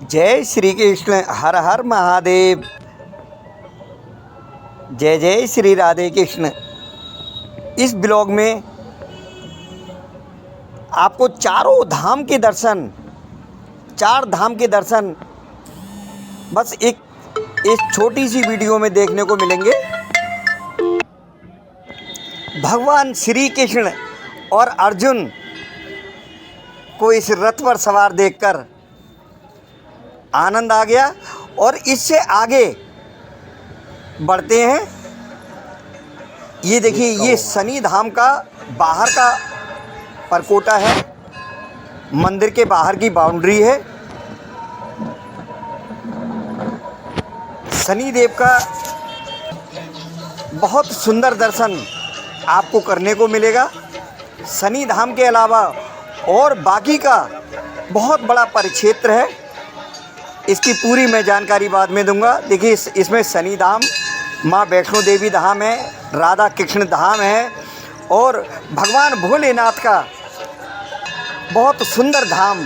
जय श्री कृष्ण। हर हर महादेव। जय जय श्री राधे कृष्ण। इस ब्लॉग में आपको चारों धाम के दर्शन, चार धाम के दर्शन बस एक इस छोटी सी वीडियो में देखने को मिलेंगे। भगवान श्री कृष्ण और अर्जुन को इस रथ पर सवार देखकर आनंद आ गया और इससे आगे बढ़ते हैं। ये देखिए, ये शनि धाम का बाहर का परकोटा है, मंदिर के बाहर की बाउंड्री है। शनि देव का बहुत सुंदर दर्शन आपको करने को मिलेगा। शनि धाम के अलावा और बाकी का बहुत बड़ा परिक्षेत्र है, इसकी पूरी मैं जानकारी बाद में दूंगा। देखिए, इसमें शनि धाम, माँ वैष्णो देवी धाम है, राधा कृष्ण धाम है और भगवान भोलेनाथ का बहुत सुंदर धाम,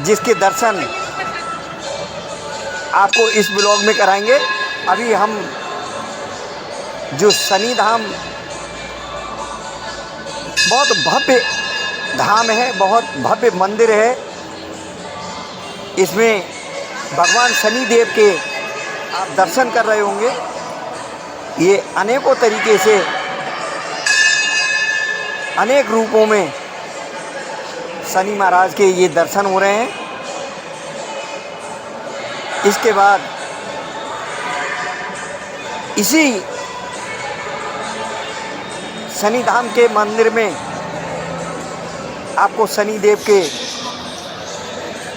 जिसके दर्शन आपको इस ब्लॉग में कराएंगे। अभी हम जो शनि धाम बहुत भव्य धाम है, बहुत भव्य मंदिर है, इसमें भगवान शनि देव के आप दर्शन कर रहे होंगे। ये अनेकों तरीके से, अनेक रूपों में शनि महाराज के ये दर्शन हो रहे हैं। इसके बाद इसी शनि धाम के मंदिर में आपको शनि देव के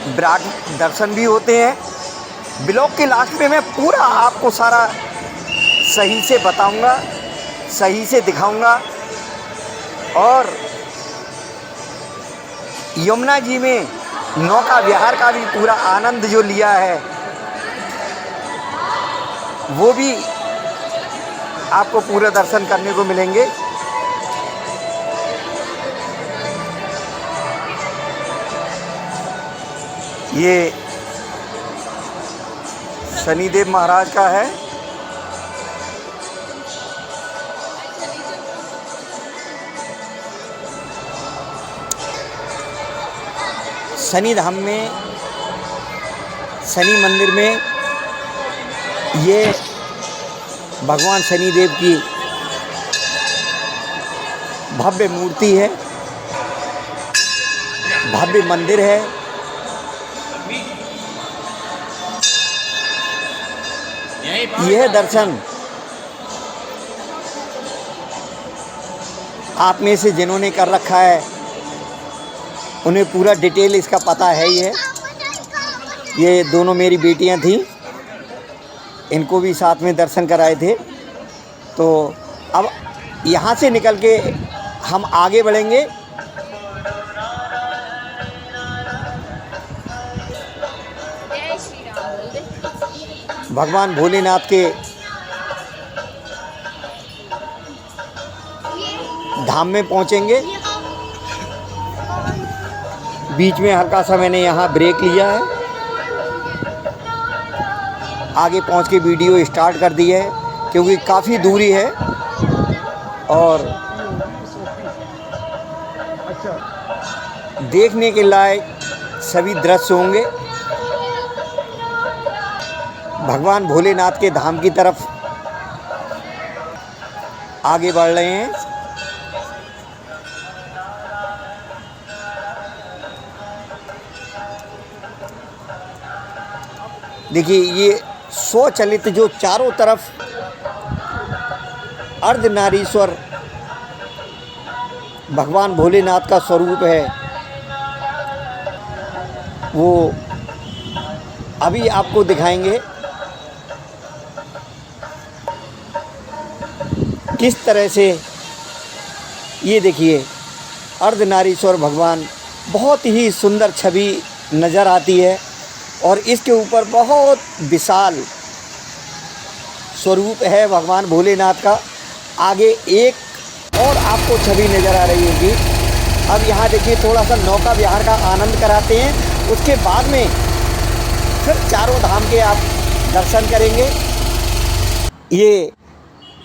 विराट दर्शन भी होते हैं। ब्लॉग के लास्ट में मैं पूरा आपको सारा सही से बताऊंगा, सही से दिखाऊंगा। और यमुना जी में नौका विहार का भी पूरा आनंद जो लिया है, वो भी आपको पूरा दर्शन करने को मिलेंगे। ये शनिदेव महाराज का है। शनि धाम में, शनि मंदिर में ये भगवान शनिदेव की भव्य मूर्ति है, भव्य मंदिर है। यह दर्शन आप में से जिन्होंने कर रखा है, उन्हें पूरा डिटेल इसका पता है ही है। ये दोनों मेरी बेटियां थीं, इनको भी साथ में दर्शन कराए थे। तो अब यहाँ से निकल के हम आगे बढ़ेंगे। भगवान भोलेनाथ के धाम में पहुँचेंगे। बीच में हल्का सा मैंने यहाँ ब्रेक लिया है, आगे पहुँच के वीडियो स्टार्ट कर दी है, क्योंकि काफ़ी दूरी है और देखने के लायक सभी दृश्य होंगे। भगवान भोलेनाथ के धाम की तरफ आगे बढ़ रहे हैं। देखिए, ये स्वचलित जो चारों तरफ अर्धनारीश्वर भगवान भोलेनाथ का स्वरूप है, वो अभी आपको दिखाएंगे किस तरह से। ये देखिए, अर्धनारीश्वर भगवान, बहुत ही सुंदर छवि नज़र आती है और इसके ऊपर बहुत विशाल स्वरूप है भगवान भोलेनाथ का। आगे एक और आपको छवि नज़र आ रही होगी। अब यहाँ देखिए, थोड़ा सा नौका विहार का आनंद कराते हैं, उसके बाद में फिर चारों धाम के आप दर्शन करेंगे। ये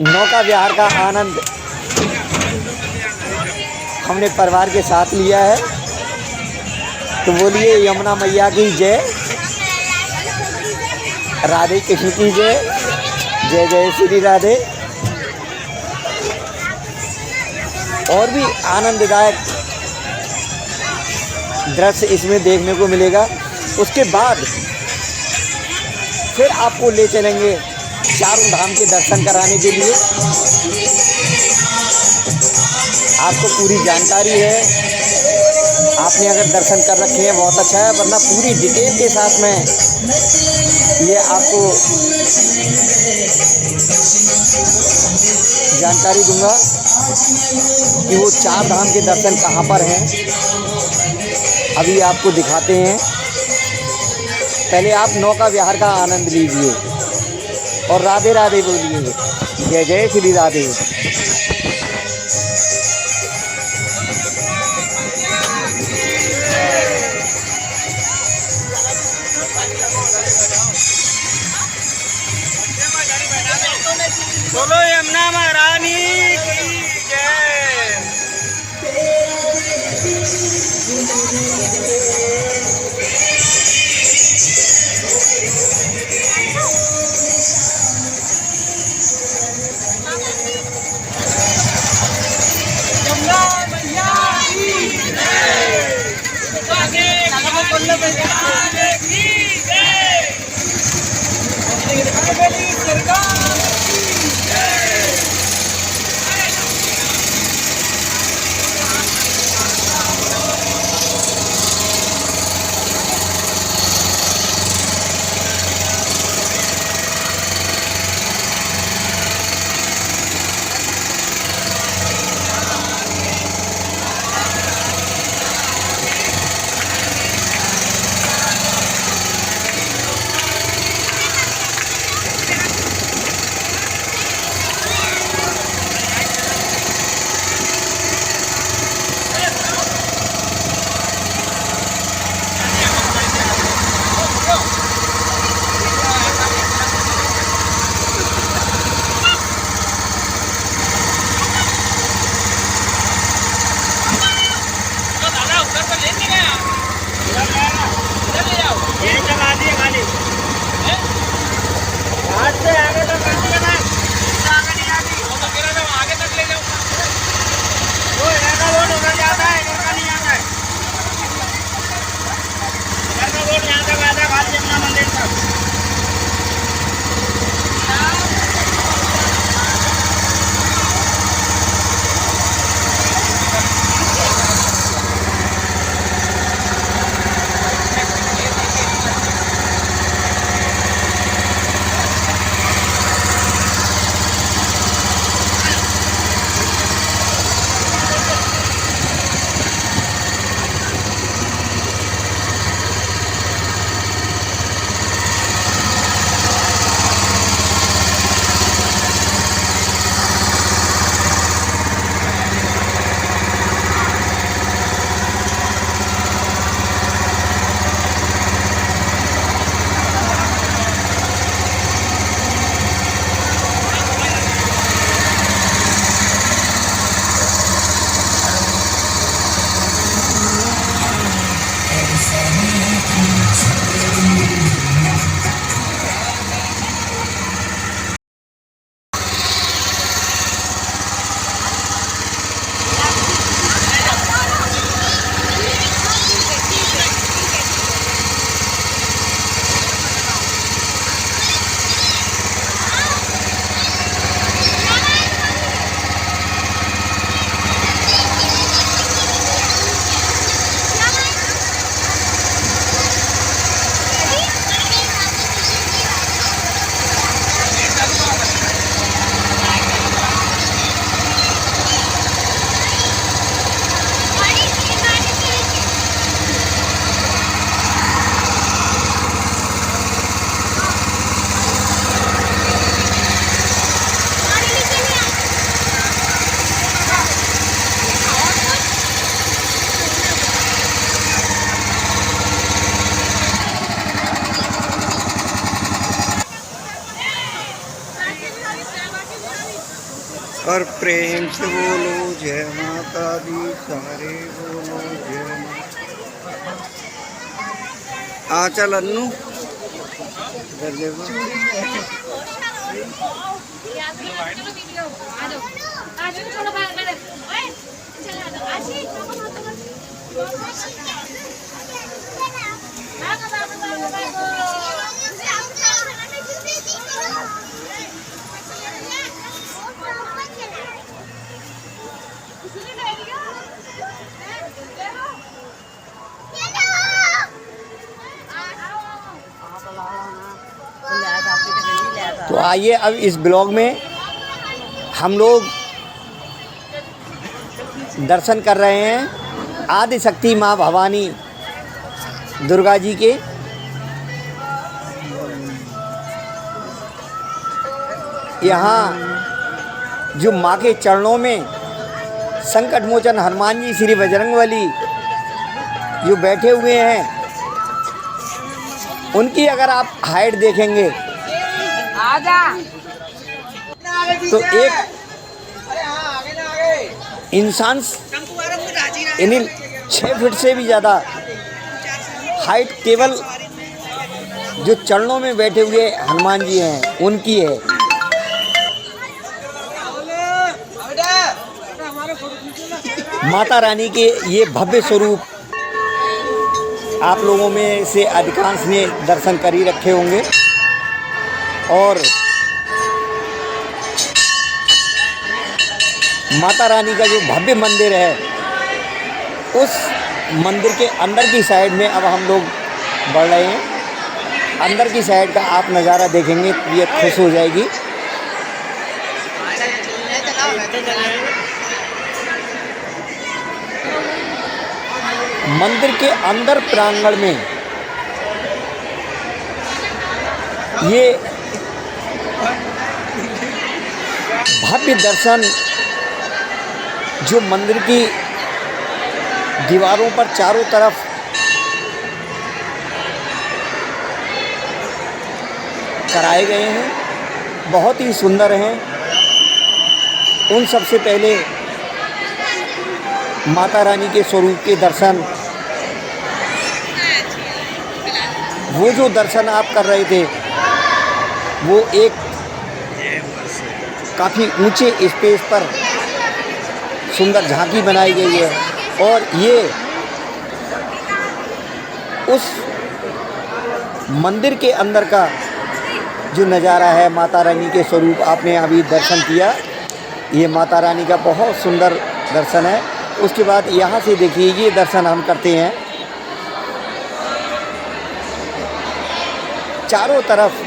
नौका विहार का आनंद हमने परिवार के साथ लिया है। तो बोलिए यमुना मैया की जय, राधे कृष्ण की जय, जय जय श्री राधे। और भी आनंददायक दृश्य इसमें देखने को मिलेगा। उसके बाद फिर आपको ले चलेंगे चारों धाम के दर्शन कराने के लिए। आपको पूरी जानकारी है, आपने अगर दर्शन कर रखे हैं बहुत अच्छा है, वरना पूरी डिटेल के साथ में ये आपको जानकारी दूंगा कि वो चार धाम के दर्शन कहाँ पर हैं। अभी आपको दिखाते हैं, पहले आप नौका विहार का आनंद लीजिए और राधे राधे बोलिए, जय जय श्री राधे। बोलो यमुना महारानी की जय। यमुना मैया की जय। और प्रेम से बोलो जय माता दी, सारे बोलो जय माता। चल अन्नू इधर देखो। तो आइए अब इस ब्लॉग में हम लोग दर्शन कर रहे हैं आदि शक्ति माँ भवानी दुर्गा जी के। यहाँ जो माँ के चरणों में संकट मोचन हनुमान जी श्री बजरंगबली जो बैठे हुए हैं, उनकी अगर आप हाइट देखेंगे तो एक इंसान इन्हीं 6 फीट से भी ज़्यादा हाइट केवल जो चरणों में बैठे हुए हनुमान जी हैं उनकी है। माता रानी के ये भव्य स्वरूप आप लोगों में से अधिकांश ने दर्शन कर ही रखे होंगे। और माता रानी का जो भव्य मंदिर है, उस मंदिर के अंदर की साइड में अब हम लोग बढ़ रहे हैं। अंदर की साइड का आप नज़ारा देखेंगे तो ये खुश हो जाएगी। मंदिर के अंदर प्रांगण में ये भव्य दर्शन जो मंदिर की दीवारों पर चारों तरफ कराए गए हैं, बहुत ही सुंदर हैं। उन सबसे पहले माता रानी के स्वरूप के दर्शन, वो जो दर्शन आप कर रहे थे वो एक काफ़ी ऊंचे स्पेस पर सुंदर झांकी बनाई गई है। और ये उस मंदिर के अंदर का जो नज़ारा है, माता रानी के स्वरूप आपने अभी दर्शन किया, ये माता रानी का बहुत सुंदर दर्शन है। उसके बाद यहाँ से देखिए ये दर्शन हम करते हैं, चारों तरफ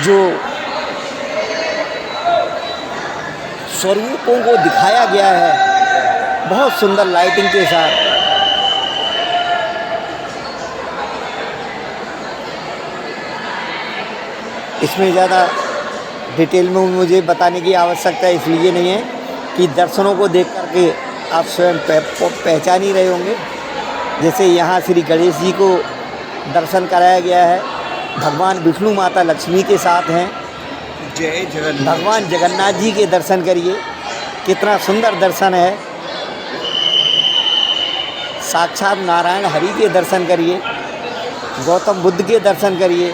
जो स्वरूपों को दिखाया गया है बहुत सुंदर लाइटिंग के साथ। इसमें ज़्यादा डिटेल में मुझे बताने की आवश्यकता इसलिए नहीं है कि दर्शनों को देख करके आप स्वयं पहचान ही रहे होंगे। जैसे यहाँ श्री गणेश जी को दर्शन कराया गया है, भगवान विष्णु माता लक्ष्मी के साथ हैं, जय जगन्नाथ। भगवान जगन्नाथ जी के दर्शन करिए, कितना सुंदर दर्शन है। साक्षात नारायण हरि के दर्शन करिए, गौतम बुद्ध के दर्शन करिए,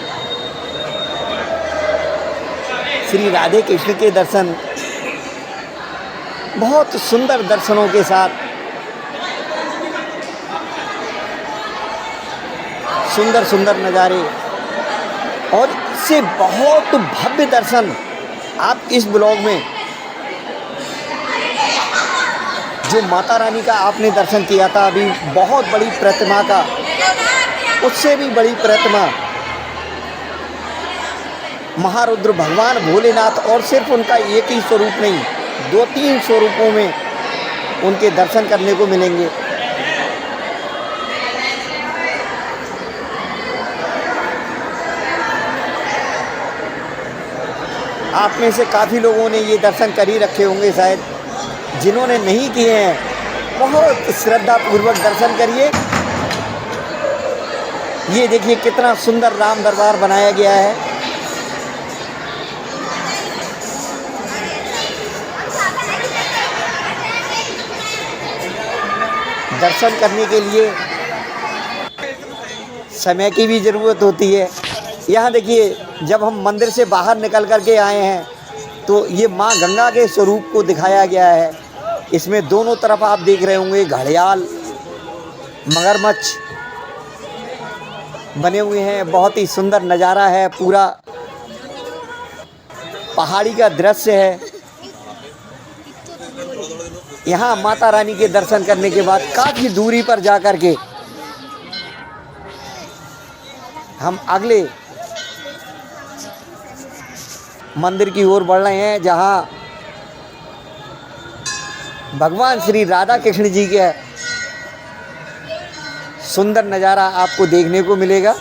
श्री राधे कृष्ण के दर्शन, बहुत सुंदर दर्शनों के साथ सुंदर सुंदर नज़ारे और इससे बहुत भव्य दर्शन आप इस ब्लॉग में जो माता रानी का आपने दर्शन किया था अभी, बहुत बड़ी प्रतिमा का, उससे भी बड़ी प्रतिमा महारुद्र भगवान भोलेनाथ, और सिर्फ उनका एक ही स्वरूप नहीं, 2-3 स्वरूपों में उनके दर्शन करने को मिलेंगे। आप में से काफ़ी लोगों ने ये दर्शन कर ही रखे होंगे, शायद जिन्होंने नहीं किए हैं बहुत श्रद्धापूर्वक दर्शन करिए। ये देखिए कितना सुंदर राम दरबार बनाया गया है। दर्शन करने के लिए समय की भी ज़रूरत होती है। यहाँ देखिए, जब हम मंदिर से बाहर निकल कर के आए हैं तो ये माँ गंगा के स्वरूप को दिखाया गया है। इसमें दोनों तरफ आप देख रहे होंगे घड़ियाल, मगरमच्छ बने हुए हैं। बहुत ही सुंदर नज़ारा है, पूरा पहाड़ी का दृश्य है। यहाँ माता रानी के दर्शन करने के बाद काफ़ी दूरी पर जा कर के हम अगले मंदिर की ओर बढ़ रहे हैं, जहाँ भगवान श्री राधा कृष्ण जी के सुंदर नज़ारा आपको देखने को मिलेगा।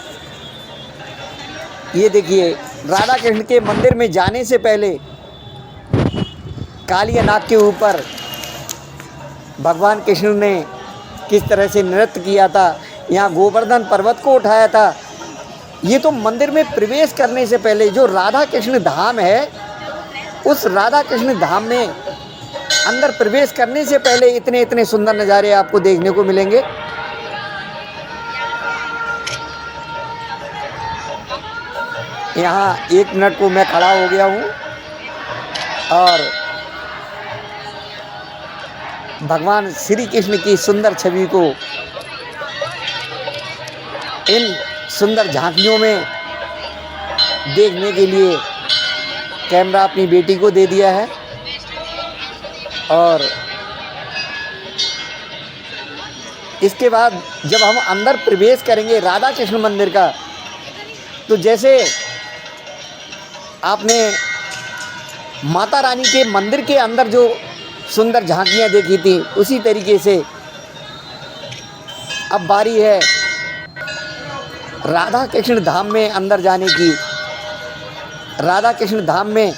ये देखिए, राधा कृष्ण के मंदिर में जाने से पहले कालिया नाग के ऊपर भगवान कृष्ण ने किस तरह से नृत्य किया था, यहाँ गोवर्धन पर्वत को उठाया था। ये तो मंदिर में प्रवेश करने से पहले जो राधा कृष्ण धाम है, उस राधा कृष्ण धाम में अंदर प्रवेश करने से पहले इतने इतने सुंदर नज़ारे आपको देखने को मिलेंगे। यहाँ 1 मिनट को मैं खड़ा हो गया हूँ और भगवान श्री कृष्ण की सुंदर छवि को इन सुंदर झांकियों में देखने के लिए कैमरा अपनी बेटी को दे दिया है। और इसके बाद जब हम अंदर प्रवेश करेंगे राधा कृष्ण मंदिर का, तो जैसे आपने माता रानी के मंदिर के अंदर जो सुंदर झांकियाँ देखी थी, उसी तरीके से अब बारी है राधा कृष्ण धाम में अंदर जाने की। राधा कृष्ण धाम में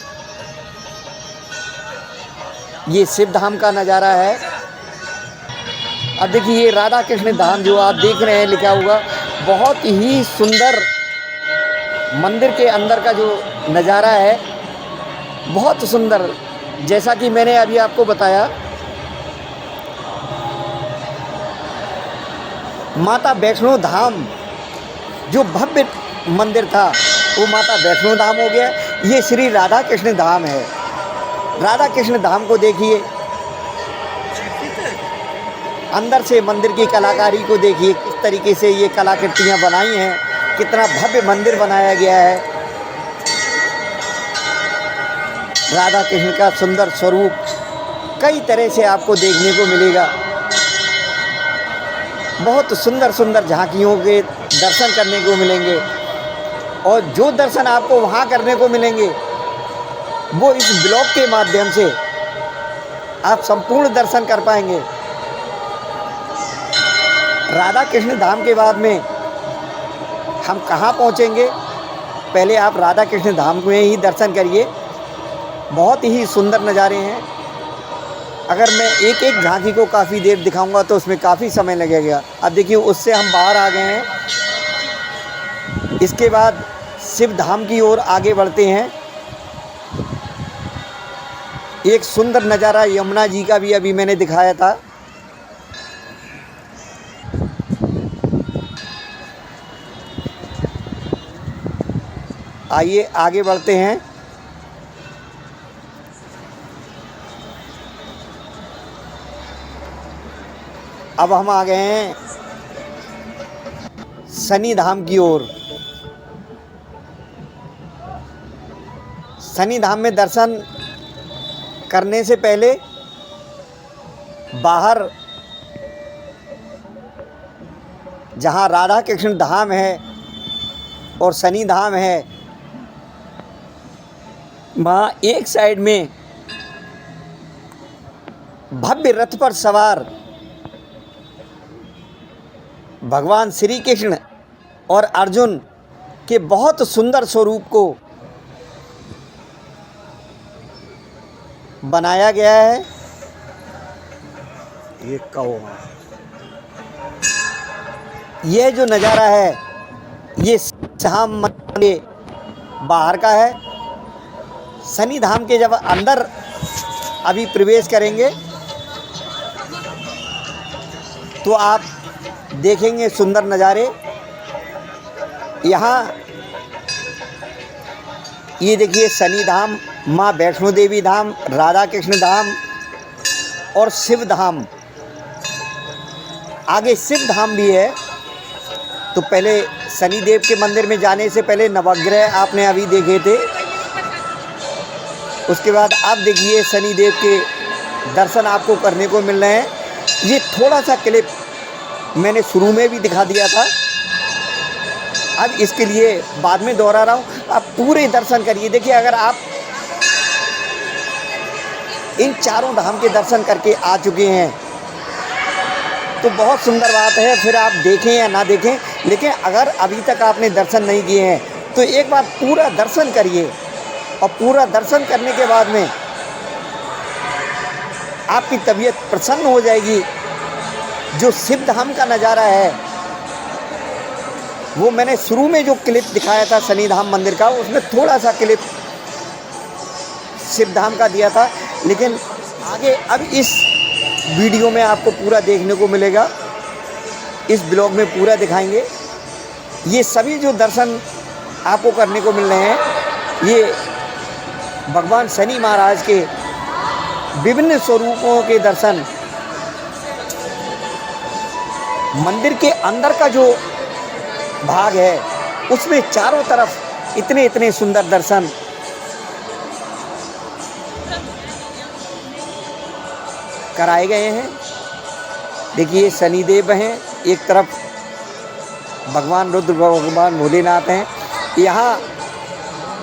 ये शिव धाम का नज़ारा है। अब देखिए, ये राधा कृष्ण धाम जो आप देख रहे हैं लिखा हुआ, बहुत ही सुंदर मंदिर के अंदर का जो नज़ारा है, बहुत सुंदर। जैसा कि मैंने अभी आपको बताया, माता वैष्णो धाम जो भव्य मंदिर था, वो माता वैष्णो धाम हो गया। ये श्री राधा कृष्ण धाम है। राधा कृष्ण धाम को देखिए, अंदर से मंदिर की कलाकारी को देखिए, किस तरीके से ये कलाकृतियाँ बनाई हैं, कितना भव्य मंदिर बनाया गया है। राधा कृष्ण का सुंदर स्वरूप कई तरह से आपको देखने को मिलेगा। बहुत सुंदर सुंदर झांकियों के दर्शन करने को मिलेंगे, और जो दर्शन आपको वहाँ करने को मिलेंगे वो इस ब्लॉग के माध्यम से आप संपूर्ण दर्शन कर पाएंगे। राधा कृष्ण धाम के बाद में हम कहाँ पहुँचेंगे, पहले आप राधा कृष्ण धाम में ही दर्शन करिए। बहुत ही सुंदर नज़ारे हैं। अगर मैं एक एक झांकी को काफ़ी देर दिखाऊंगा तो उसमें काफ़ी समय लगेगा। अब देखिए, उससे हम बाहर आ गए हैं। इसके बाद शिव धाम की ओर आगे बढ़ते हैं। एक सुंदर नज़ारा यमुना जी का भी अभी मैंने दिखाया था। आइए आगे बढ़ते हैं। अब हम आ गए हैं शनि धाम की ओर। शनि धाम में दर्शन करने से पहले बाहर जहाँ राधा कृष्ण धाम है और शनि धाम है, वहाँ एक साइड में भव्य रथ पर सवार भगवान श्री कृष्ण और अर्जुन के बहुत सुंदर स्वरूप को बनाया गया है। ये कौवा, यह जो नज़ारा है ये धाम के बाहर का है। शनि धाम के जब अंदर अभी प्रवेश करेंगे तो आप देखेंगे सुंदर नज़ारे। यहाँ ये देखिए शनि धाम, माँ वैष्णो देवी धाम, राधा कृष्ण धाम और शिव धाम। आगे शिव धाम भी है। तो पहले शनि देव के मंदिर में जाने से पहले नवग्रह आपने अभी देखे थे। उसके बाद अब देखिए शनि देव के दर्शन आपको करने को मिल रहे हैं। ये थोड़ा सा क्लिप मैंने शुरू में भी दिखा दिया था, अब इसके लिए बाद में दोहरा रहा हूँ। आप पूरे दर्शन करिए। देखिए, अगर आप इन चारों धाम के दर्शन करके आ चुके हैं तो बहुत सुंदर बात है, फिर आप देखें या ना देखें। लेकिन अगर अभी तक आपने दर्शन नहीं किए हैं तो एक बार पूरा दर्शन करिए, और पूरा दर्शन करने के बाद में आपकी तबीयत प्रसन्न हो जाएगी। जो शिव धाम का नज़ारा है वो मैंने शुरू में जो क्लिप दिखाया था शनि धाम मंदिर का, उसमें थोड़ा सा क्लिप शिव धाम का दिया था, लेकिन आगे अब इस वीडियो में आपको पूरा देखने को मिलेगा। इस ब्लॉग में पूरा दिखाएंगे। ये सभी जो दर्शन आपको करने को मिल रहे हैं, ये भगवान शनि महाराज के विभिन्न स्वरूपों के दर्शन। मंदिर के अंदर का जो भाग है उसमें चारों तरफ इतने इतने सुंदर दर्शन। कराए गए हैं। देखिए, शनिदेव हैं, एक तरफ भगवान रुद्र, भगवान भोलेनाथ हैं। यहाँ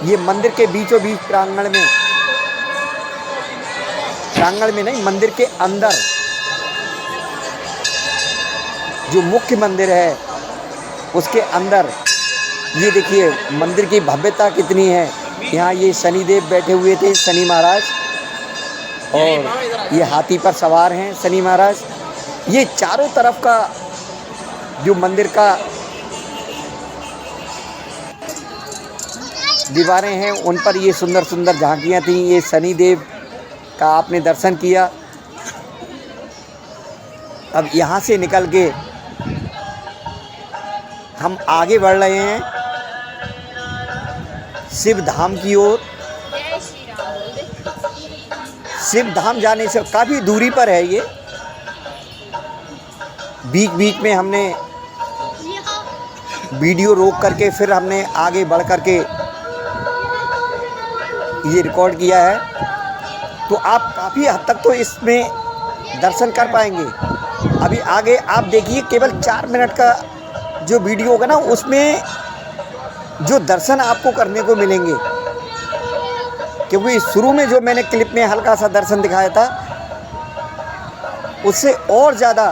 ये मंदिर के बीचों बीच प्रांगण में नहीं, मंदिर के अंदर जो मुख्य मंदिर है उसके अंदर ये देखिए मंदिर की भव्यता कितनी है। यहाँ ये शनिदेव बैठे हुए थे, शनि महाराज, और ये हाथी पर सवार हैं शनि महाराज। ये चारों तरफ का जो मंदिर का दीवारें हैं उन पर ये सुंदर सुंदर झांकियाँ थीं। ये शनिदेव का आपने दर्शन किया। अब यहाँ से निकल के हम आगे बढ़ रहे हैं शिव धाम की ओर। शिव धाम जाने से काफ़ी दूरी पर है ये। बीच बीच में हमने वीडियो रोक करके फिर हमने आगे बढ़ करके ये रिकॉर्ड किया है, तो आप काफ़ी हद तक तो इसमें दर्शन कर पाएंगे। अभी आगे आप देखिए, केवल 4 मिनट का जो वीडियो होगा ना, उसमें जो दर्शन आपको करने को मिलेंगे, क्योंकि शुरू में जो मैंने क्लिप में हल्का सा दर्शन दिखाया था उससे और ज़्यादा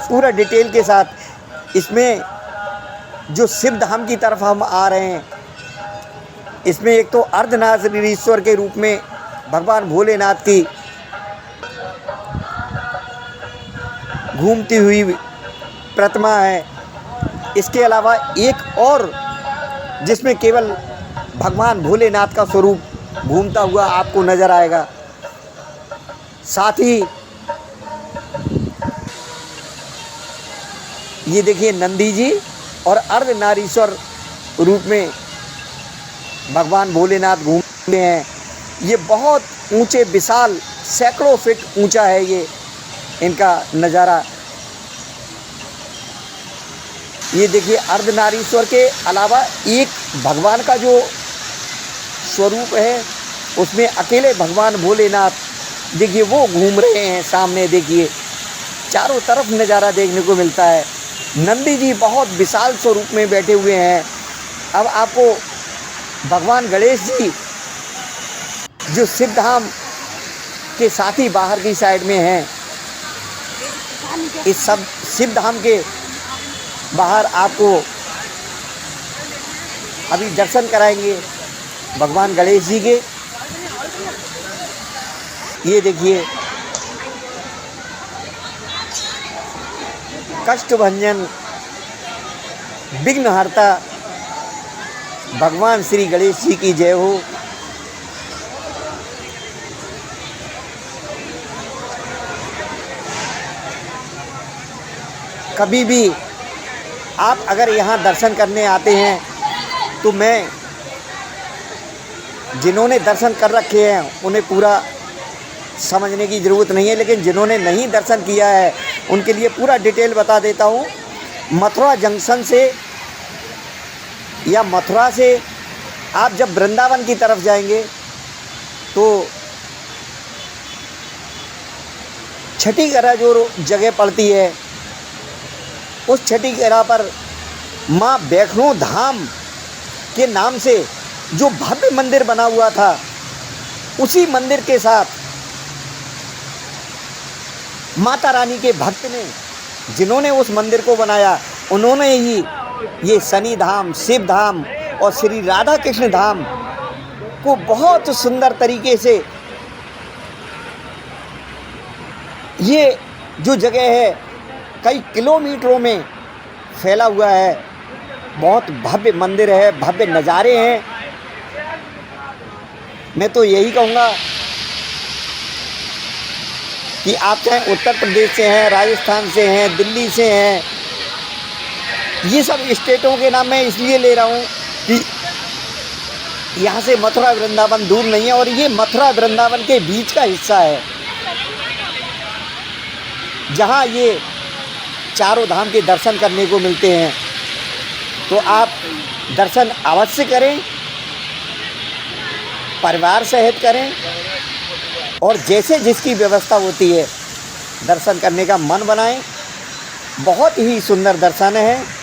पूरा डिटेल के साथ इसमें जो शिव धाम की तरफ हम आ रहे हैं, इसमें एक तो अर्धनारीश्वर के रूप में भगवान भोलेनाथ की घूमती हुई प्रतिमा है। इसके अलावा एक और जिसमें केवल भगवान भोलेनाथ का स्वरूप घूमता हुआ आपको नज़र आएगा। साथ ही ये देखिए नंदी जी और अर्धनारीश्वर रूप में भगवान भोलेनाथ घूमते हैं। ये बहुत ऊंचे विशाल सैकड़ों फीट ऊंचा है ये इनका नज़ारा। ये देखिए अर्धनारीश्वर के अलावा एक भगवान का जो स्वरूप है उसमें अकेले भगवान भोलेनाथ देखिए वो घूम रहे हैं सामने। देखिए चारों तरफ नज़ारा देखने को मिलता है। नंदी जी बहुत विशाल स्वरूप में बैठे हुए हैं। अब आपको भगवान गणेश जी जो शिव धाम के साथ ही बाहर की साइड में हैं, इस सब शिव धाम के बाहर आपको अभी दर्शन कराएंगे भगवान गणेश जी के। ये देखिए कष्टभंजन विघ्नहर्ता भगवान श्री गणेश जी की जय हो। कभी भी आप अगर यहाँ दर्शन करने आते हैं तो मैं जिन्होंने दर्शन कर रखे हैं उन्हें पूरा समझने की ज़रूरत नहीं है, लेकिन जिन्होंने नहीं दर्शन किया है उनके लिए पूरा डिटेल बता देता हूँ। मथुरा जंक्शन से या मथुरा से आप जब वृंदावन की तरफ जाएंगे तो छठी गरा जो जगह पड़ती है, उस छठी गरा पर माँ वैष्णो धाम के नाम से जो भव्य मंदिर बना हुआ था, उसी मंदिर के साथ माता रानी के भक्त ने, जिन्होंने उस मंदिर को बनाया, उन्होंने ही ये शनि धाम, शिव धाम और श्री राधा कृष्ण धाम को बहुत सुंदर तरीके से, ये जो जगह है कई किलोमीटरों में फैला हुआ है, बहुत भव्य मंदिर है, भव्य नज़ारे हैं। मैं तो यही कहूँगा कि आप चाहे उत्तर प्रदेश से हैं, राजस्थान से हैं, दिल्ली से हैं, ये सब स्टेटों के नाम मैं इसलिए ले रहा हूँ कि यहाँ से मथुरा वृंदावन दूर नहीं है और ये मथुरा वृंदावन के बीच का हिस्सा है, जहाँ ये चारों धाम के दर्शन करने को मिलते हैं। तो आप दर्शन अवश्य करें, परिवार सहित करें, और जैसे जिसकी व्यवस्था होती है दर्शन करने का मन बनाएं। बहुत ही सुंदर दर्शन है।